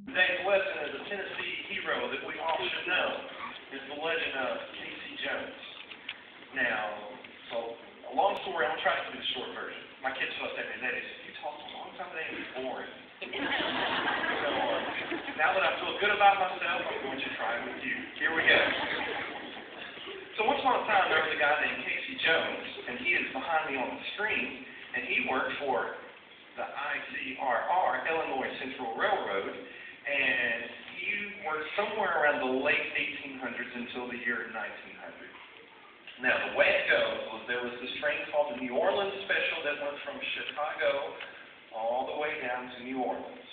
Today's lesson is a Tennessee hero that we all should know. Is the legend of Casey Jones. Now, so a long story, I'm going to try to do the short version. My kids fussed at me today. They said, "You talked a long time today and it's boring." So now that I feel good about myself, I'm going to try it with you. Here we go. So once upon a time, there was a guy named Casey Jones, and he is behind me on the screen, and he worked for the ICRR, Illinois Central Railroad, and he worked somewhere around the late 1800s until the year 1900. Now, the way it goes was there was this train called the New Orleans Special that went from Chicago all the way down to New Orleans.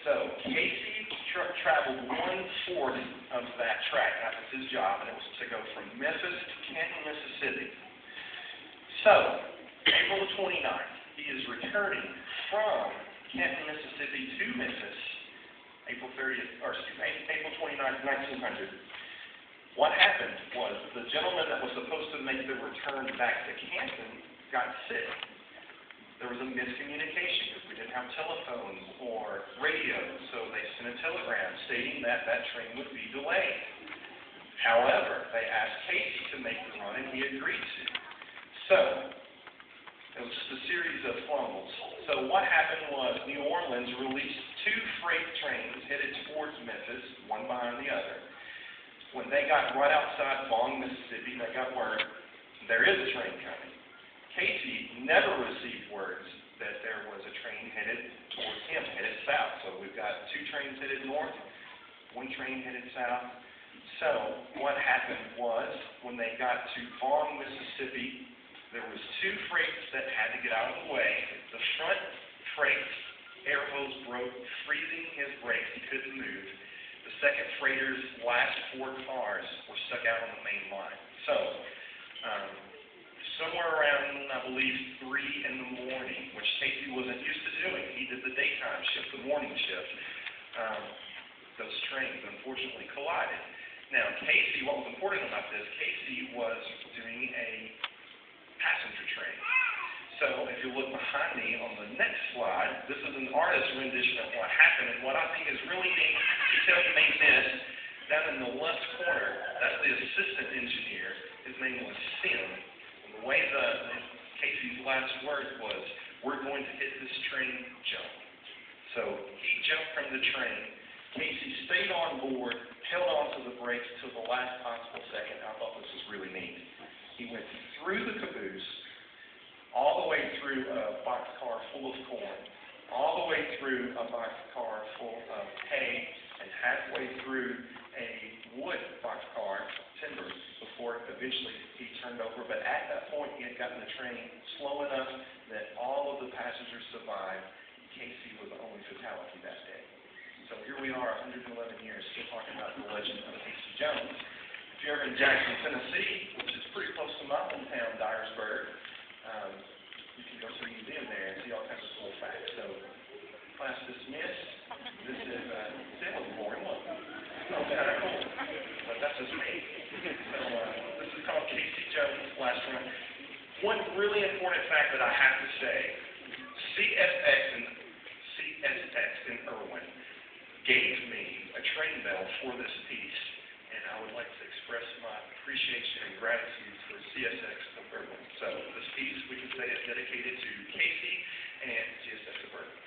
So Casey traveled 1/4 of that track. That was his job, and it was to go from Memphis to Canton, Mississippi. So, April the 29th, he is returning from Canton, Mississippi to Memphis, April 29th, 1900. What happened was the gentleman that was supposed to make the return back to Canton got sick. There was a miscommunication because we didn't have telephones or radio, so they sent a telegram stating that that train would be delayed. However, they asked Casey to make the run, and he agreed to. So, it was just a series of fumbles. So what happened was New Orleans released 2 freight trains headed towards Memphis, one behind the other. When they got right outside Vaughn, Mississippi, they got word there is a train coming. Casey never received words that there was a train headed towards him, headed south. So we've got 2 trains headed north, 1 train headed south. So what happened was when they got to Vaughn, Mississippi, there was 2 freights that had to get out of the way. The front freight air hose broke, freezing his brakes. He couldn't move. The second freighter's last 4 cars were stuck out on the main line. So, somewhere around, I believe, 3 in the morning, which Casey wasn't used to doing. He did the daytime shift, the morning shift. Those trains, unfortunately, collided. Now, Casey, what was important about this, Casey was doing a passenger train. So, if you look behind me on the next slide, this is an artist's rendition of what happened, and what I think is really neat, detail you may miss, down in the left corner, that's the assistant engineer. His name was Sim. And the way Casey's last word was, "We're going to hit this train, jump." So, he jumped from the train. Casey stayed on board, held on to the brakes till the last possible second. I thought this was really neat. He went through the caboose, all the way through a boxcar full of corn, all the way through a boxcar full of hay, and halfway through a wood boxcar, timber, before eventually he turned over. But at that point, he had gotten the train slow enough that all of the passengers survived. Casey was the only fatality that day. So here we are, 111 years, still talking about the legend of Casey Jones. If you're ever in Jackson, Tennessee, which is pretty close to my hometown, Dyersburg, you can go to the museum there and see all kinds of cool facts. So, class dismissed. This is, that was boring, wasn't it? Oh, kind of cool. But that's just me. So, this is called Casey Jones' last run. One really important fact that I have to say, CSX in Irwin gave me a train bell for this piece, and I would like to express my appreciation and gratitude for CSX of Irwin. So this piece, we can say, is dedicated to Casey and CSX of Irwin.